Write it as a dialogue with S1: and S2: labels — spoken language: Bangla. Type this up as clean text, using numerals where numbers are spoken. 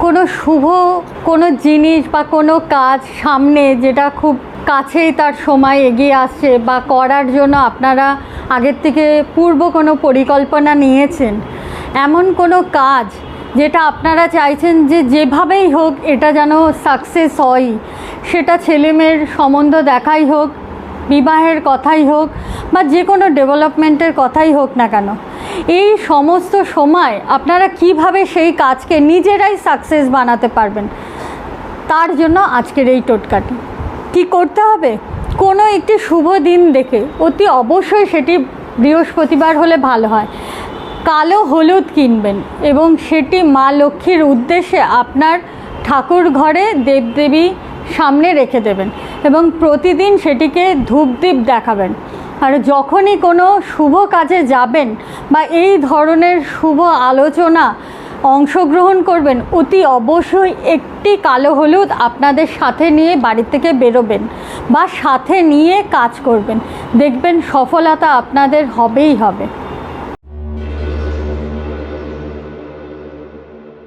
S1: কোনো শুভ কোনো জিনিস বা কোনো কাজ সামনে যেটা খুব কাছেই তার সময় এগিয়ে আসছে বা করার জন্য আপনারা আগের থেকে পূর্ব কোনো পরিকল্পনা নিয়েছেন, এমন কোনো কাজ যেটা আপনারা চাইছেন যে যেভাবেই হোক এটা যেন সাকসেস হয়, সেটা ছেলেমেয়ের সম্বন্ধ দেখাই হোক, বিবাহের কথাই হোক বা যে কোনো ডেভেলপমেন্টের কথাই হোক না কেন, এই সমস্ত সময় আপনারা কিভাবে সেই কাজকে নিজেরাই সাকসেস বানাতে পারবেন, তার জন্য আজকের এই টোটকাটি। কি করতে হবে? কোনো একটি শুভ দিন দেখে, অতি অবশ্যই সেটি বৃহস্পতিবার হলে ভালো হয়, কালো হলুদ কিনবেন এবং সেটি মা লক্ষ্মীর উদ্দেশ্যে আপনার ঠাকুর ঘরে দেবদেবী সামনে রেখে দেবেন এবং প্রতিদিন সেটিকে ধূপদীপ দেখাবেন। আর যখনই কোনো শুভ কাজে যাবেন বা এই ধরনের শুভ আলোচনা অংশগ্রহণ করবেন, অতি অবশ্যই একটি কালো হলুদ আপনাদের সাথে নিয়ে বাড়ি থেকে বেরোবেন বা সাথে নিয়ে কাজ করবেন, দেখবেন সফলতা আপনাদের হবেই হবে।